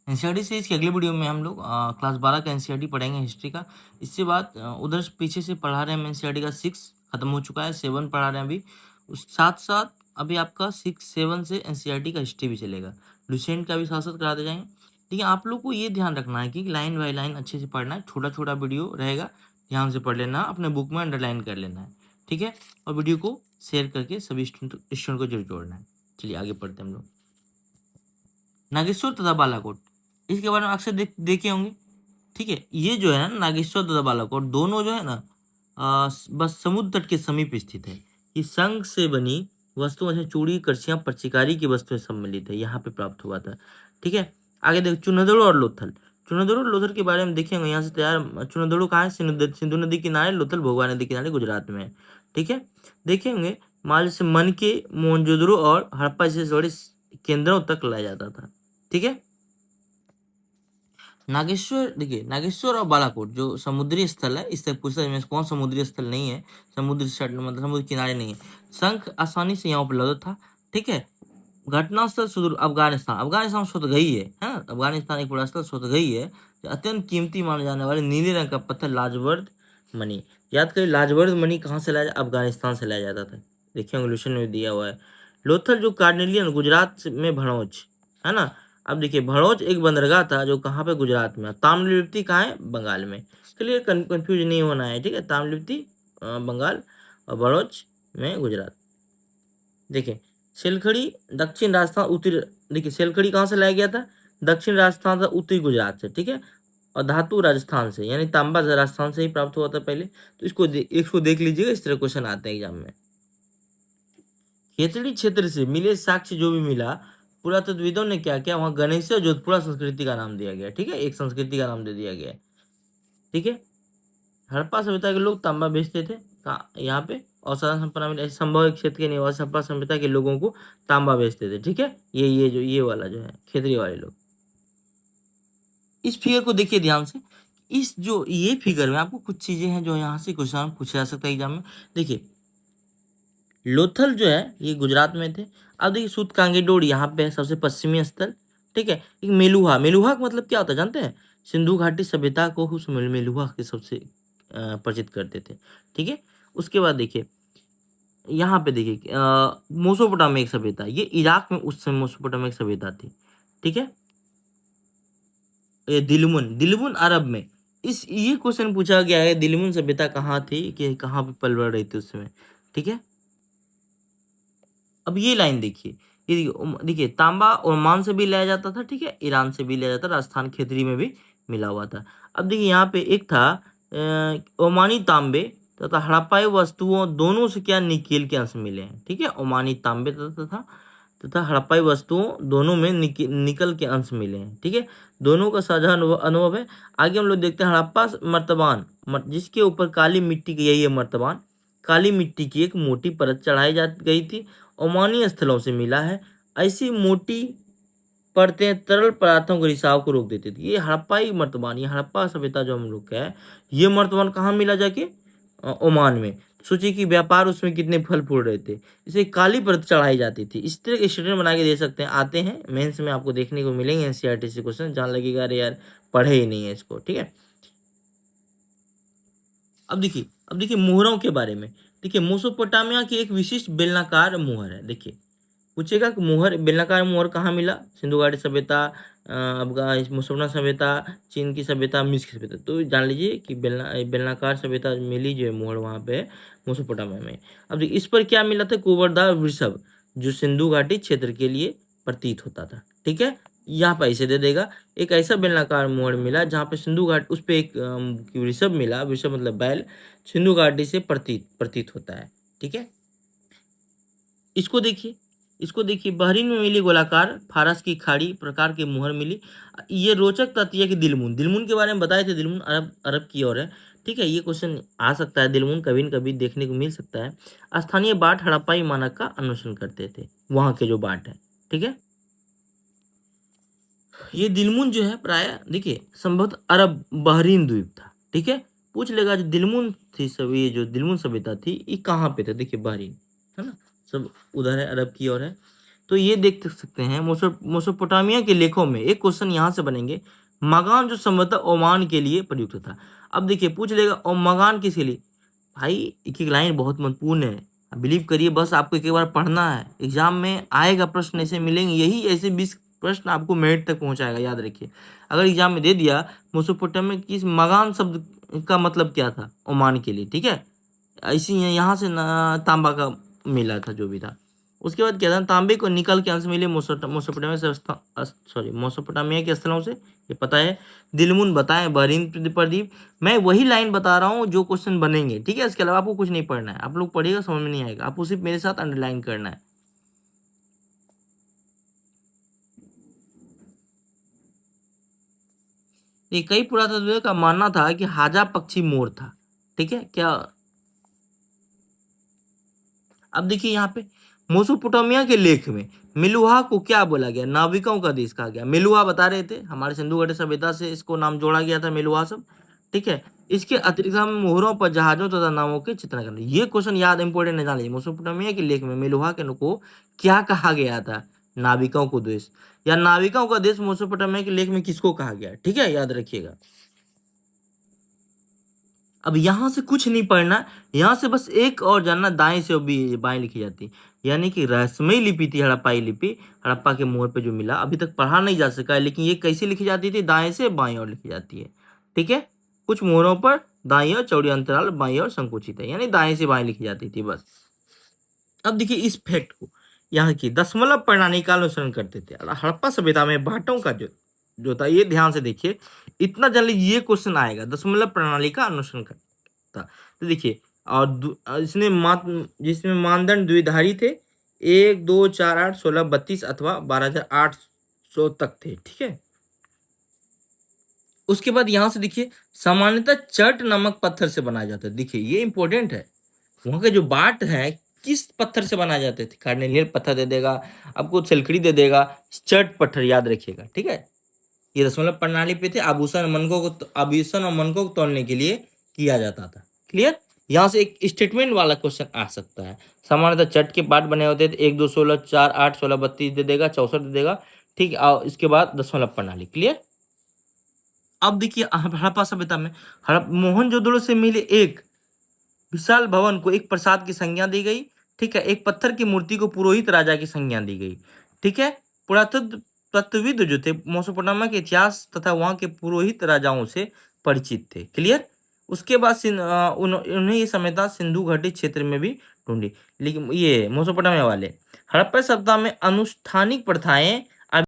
NCERT series की अगली video में हम लोग क्लास 12 का एनसीईआरटी पढ़ेंगे हिस्ट्री का। इसके बाद उधर पीछे से पढ़ा रहे हैं हम एनसीईआरटी का 6 खत्म हो चुका है, 7 पढ़ा रहे हैं अभी। उस साथ साथ अभी आपका 6-7 से एनसीईआरटी का हिस्ट्री भी चलेगा, लुसेंट का भी साथ साथ कराते जाएंगे। ठीक है, आप लोग को ये ध्यान रखना है कि लाइन बाई लाइन अच्छे से पढ़ना है, छोटा छोटा वीडियो रहेगा, ध्यान से पढ़ लेना, अपने बुक में अंडरलाइन कर लेना है। ठीक है, और वीडियो को शेयर करके सभी स्टूडेंट को जरूर जोड़ना है। चलिए आगे पढ़ते हैं हम लोग। नागेश्वर तथा बालाकोट, इसके बारे में अक्सर देखे होंगे। ठीक है, ये जो है ना नागेश्वर तथा बालाकोट दोनों जो है ना बस समुद्र तट के समीप स्थित है। ये शंख से बनी वस्तुओं जैसे चूड़ी, करछियां, पर्चिकारी की वस्तुएं सम्मिलित है, यहाँ पे प्राप्त हुआ था। ठीक है, आगे देखो चुनदड़ो और लोथल। चुनदड़ो और लोथल के बारे में देखेंगे, यहाँ से तैयार। चुनदड़ो कहाँ है? सिंधु नदी किनारे, लोथल भोगवा नदी किनारे गुजरात में है। ठीक है, देखेंगे माल से मन के मोहनजोदड़ो और हड़प्पा जैसे बड़े केंद्रों तक लाया जाता था। ठीक है, नागेश्वर, देखिए नागेश्वर और बालाकोट जो समुद्री स्थल है, इससे पूछा में कौन समुद्री स्थल नहीं है, समुद्र तट मतलब समुद्र किनारे नहीं है। शंख आसानी से यहाँ उपलब्ध था। ठीक है, घटनास्थल सुदूर अफगानिस्तान, अफगानिस्तान स्वतः गई है, अफगानिस्तान एक बड़ा स्थल स्वतः गई है। अत्यंत कीमती माने जाने वाले नीले रंग का पत्थर लाजवर्द मणि, याद करिए लाजवर्द मणि कहाँ से लाया? अफगानिस्तान से लाया जाता था। देखिए इंग्लिशन में दिया हुआ है। लोथल जो कार्नेलियन गुजरात में भड़ोच है ना। अब देखिए भड़ोच एक बंदरगाह था जो कहाँ पे? गुजरात में। ताम्रलिप्ति कहाँ है? बंगाल में। क्लियर, कंफ्यूज नहीं होना है। ठीक है, ताम्रलिप्ति बंगाल और भड़ोच में गुजरात। देखिए सिलखड़ी दक्षिण राजस्थान उत्तरी, देखिए सिलखड़ी कहाँ से लाया गया था? दक्षिण राजस्थान से, उत्तरी गुजरात से। ठीक है, और धातु राजस्थान से, यानी तांबा राजस्थान से ही प्राप्त हुआ था पहले। तो इसको देख लीजिएगा, इस तरह क्वेश्चन आते हैं एग्जाम में। खेतड़ी क्षेत्र से मिले साक्ष्य जो भी मिला, पुरातत्वविदों ने क्या किया, वहां गणेश जोधपुरा संस्कृति का नाम दिया गया। ठीक है, एक संस्कृति का नाम दे दिया गया। ठीक है, हड़प्पा सभ्यता के लोग तांबा बेचते थे यहाँ पे, और साधारण संपन्ना में ऐसे संभव क्षेत्र के निवासी हड़प्पा सभ्यता के लोगों को तांबा बेचते थे। ठीक है, ये वाला जो है खेतरी वाले लोग। इस फिगर को देखिए ध्यान से। इस जो ये फिगर में आपको कुछ चीजें हैं जो यहाँ से क्वेश्चन पूछा जा सकता है एग्जाम में। देखिए लोथल जो है ये गुजरात में थे। अब देखिए सूतकांगेडोर यहाँ पे है, सबसे पश्चिमी स्थल। ठीक है, एक मेलुहा, मेलुहा का मतलब क्या होता है जानते हैं? सिंधु घाटी सभ्यता को उस मेलुहा के सबसे परिचित करते थे। ठीक है, उसके बाद देखिए यहाँ पे देखिए मोसोपोटामिक सभ्यता, ये इराक में उस समय मोसोपोटामिक सभ्यता थी। ठीक है, ये दिलमुन, दिलमुन अरब में। ये क्वेश्चन पूछा गया है, दिलमुन सभ्यता कहाँ थी, कि कहाँ पे पल बढ़ रही थी उस समय। ठीक है, अब ये लाइन देखिए, ये देखिए तांबा ओमान से भी लाया जाता था। ठीक है, ईरान से भी लाया जाता, राजस्थान खेतरी में भी मिला हुआ था। अब देखिए यहाँ पे एक था ओमानी तांबे तथा हड़प्पाई वस्तुओं दोनों से क्या निकेल के अंश मिले हैं। ठीक है, ओमानी तांबे तथा हड़प्पाई वस्तुओं दोनों में निकल के अंश मिले हैं। ठीक है, दोनों का साझा अनुभव है। आगे हम लोग देखते हैं हड़प्पा मर्तबान, जिसके ऊपर काली मिट्टी की, यही है मर्तबान, काली मिट्टी की एक मोटी परत चढ़ाई जा गई थी, ओमानी स्थलों से मिला है। ऐसी मोटी परतें तरल पदार्थों के रिसाव को रोक देती थी। ये हड़प्पाई मर्तबान, ये हड़प्पा सभ्यता जो हम लोग का है, ये मर्तबान कहाँ मिला जाके? ओमान में। सोचिए कि व्यापार उसमें कितने फल फूल रहे थे, इसे काली परत चढ़ाई जाती थी। इस तरह के स्टूडेंट बना के दे सकते हैं, आते हैं मेंस में आपको देखने को मिलेंगे एनसीईआरटी से क्वेश्चन, जहाँ लगेगा अरे यार पढ़े ही नहीं है इसको। ठीक है, अब देखिए मोहरों के बारे में। देखिए मोसोपोटामिया की एक विशिष्ट बेलनाकार मोहर है। देखिए पूछेगा कि मोहर, बेलनाकार मोहर कहाँ मिला? सिंधु घाटी सभ्यता, अफगान मोसोपोटामिया सभ्यता, चीन की सभ्यता, मिस्र की सभ्यता। तो जान लीजिए कि बेलनाकार सभ्यता मिली जो है मोहर वहाँ पे मोसोपोटामिया में। अब देखिए इस पर क्या मिला था? कोबरदार वृषभ, जो सिंधु घाटी क्षेत्र के लिए प्रतीत होता था। ठीक है, यहाँ पर ऐसे दे देगा, एक ऐसा बेलनाकार मोहर मिला जहाँ पे सिंधु घाट, उस पे एक वृषभ मिला, वृषभ मतलब बैल, सिंधु घाटी से प्रतीत होता है। ठीक है, इसको देखिए, बहरीन में मिली गोलाकार फारस की खाड़ी प्रकार की मुहर मिली। ये रोचक तथ्य है कि दिलमुन, के बारे में बताए थे, दिलमुन अरब अरब की ओर है। ठीक है, ये क्वेश्चन आ सकता है, दिलमुन कभी न कभी देखने को मिल सकता है। स्थानीय बाट हड़प्पाई मानक का अनुसरण करते थे, वहां के जो बाट है। ठीक है, ये दिलमुन जो है प्राय देखिए संभवतः अरब बहरीन द्वीप था। ठीक है, पूछ लेगा जो दिलमुन थी, सब ये जो दिलमुन सभ्यता थी ये कहाँ पे था? देखिए बहरीन है ना, सब उधर है, अरब की ओर है। तो ये देख सकते हैं मेसोपोटामिया के लेखों में एक क्वेश्चन यहाँ से बनेंगे, मगान जो संभवतः ओमान के लिए प्रयुक्त था। अब देखिए पूछ लेगा और मगान किसके लिए, भाई एक एक लाइन बहुत महत्वपूर्ण है, बिलीव करिए, बस आपको एक बार पढ़ना है, एग्जाम में आएगा प्रश्न ऐसे मिलेंगे, यही ऐसे 20 प्रश्न आपको मेरिट तक पहुंचाएगा, याद रखिए। अगर एग्जाम में दे दिया मेसोपोटामिया की मगान शब्द का मतलब क्या था ओमान के लिए, ठीक है, ऐसी यहाँ से तांबा का मिला था जो भी था। उसके बाद क्या था, तांबे को निकल के अंश मिले मेसोपोटामिया से मेसोपोटामिया के स्थलों से, ये पता है। दिलमुन बताएं बहरीन प्रदीप, मैं वही लाइन बता रहा हूँ जो क्वेश्चन बनेंगे, ठीक है, इसके अलावा आपको कुछ नहीं पढ़ना है, आप लोग पढ़िएगा समझ में नहीं आएगा, आपको सिर्फ मेरे साथ अंडरलाइन करना है। ये कई पुरातत्वविदों का मानना था कि हाजा पक्षी मोर था, ठीक है क्या। अब देखिए यहाँ पे मेसोपोटामिया के लेख में मेलुहा को क्या बोला गया, नाविकों का देश कहा गया। मेलुहा बता रहे थे हमारे सिंधु घाटी सभ्यता से इसको नाम जोड़ा गया था मेलुहा सब, ठीक है। इसके अतिरिक्त हम मोहरों पर जहाजों तथा नावों के चित्रण करना, ये क्वेश्चन याद इंपोर्टेंट है, जान लीजिए मेसोपोटामिया के लेख में मेलुहा के को क्या कहा गया था, नाविकों को देश, या नाविकों का देश मेसोपोटामिया के लेख में किसको कहा गया, ठीक है, याद रखिएगा। अब यहाँ से कुछ नहीं पढ़ना, यहाँ से बस एक और जानना, दाएं से भी बाएं लिखी जाती, यानी कि रहस्यमयी लिपि थी हड़प्पाई लिपि, हड़प्पा के मोहर पे जो मिला, अभी तक पढ़ा नहीं जा सका है, लेकिन ये कैसे लिखी जाती थी, दाएं से बाएं और लिखी जाती है, ठीक है। कुछ मोहरों पर दाएं और चौड़ी अंतराल, बाएं और संकुचित है, यानी दाएं से बाएं लिखी जाती थी बस। अब देखिए इस फैक्ट को, यहाँ की दशमलव प्रणाली का अनुसरण करते थे। हड़प्पा सभ्यता में बाटों का जो था, ये ध्यान से देखिए, इतना जल्दी ये क्वेश्चन आएगा, दशमलव प्रणाली का अनुसरण करता। तो देखिए, और जिसमें मानदंड द्विधारी थे, 1 2 4 8 16 32 अथवा 12,800 तक थे, ठीक है। उसके बाद यहां से देखिए, सामान्यतः चट नमक पत्थर से बनाया जाता है, देखिए ये इंपॉर्टेंट है, वहां के जो बाट है किस पत्थर से बनाए जाते थे, कार्नेलियन पत्थर दे देगा आपको, सिलकड़ी दे देगा, चट पत्थर याद रखिएगा, ठीक है। ये दशमलव प्रणाली पे थे, आभूषण और मनकों को तोड़ने के लिए किया जाता था, क्लियर। यहाँ से एक स्टेटमेंट वाला क्वेश्चन आ सकता है, सामान्यतः चट के पार्ट बने होते थे, 1 2 16 4 8 16 32 दे देगा, 64 दे देगा, ठीक है। इसके बाद दशमलव प्रणाली, क्लियर। अब देखिए हड़प्पा सभ्यता में मोहनजोदड़ो से मिले एक विशाल भवन को एक प्रसाद की संज्ञा दी गई, ठीक है। एक पत्थर की मूर्ति को पुरोहित राजा की संज्ञा दी गई, ठीक है। पुरातत्वविद जो थे मेसोपोटामिया के इतिहास तथा वहां के पुरोहित राजाओं से परिचित थे, क्लियर। उसके बाद उन्हें ये सभ्यता सिंधु घाटी क्षेत्र में भी ढूंढी, लेकिन ये मेसोपोटामिया वाले हड़प्पा सभ्यता में अनुष्ठानिक प्रथाएं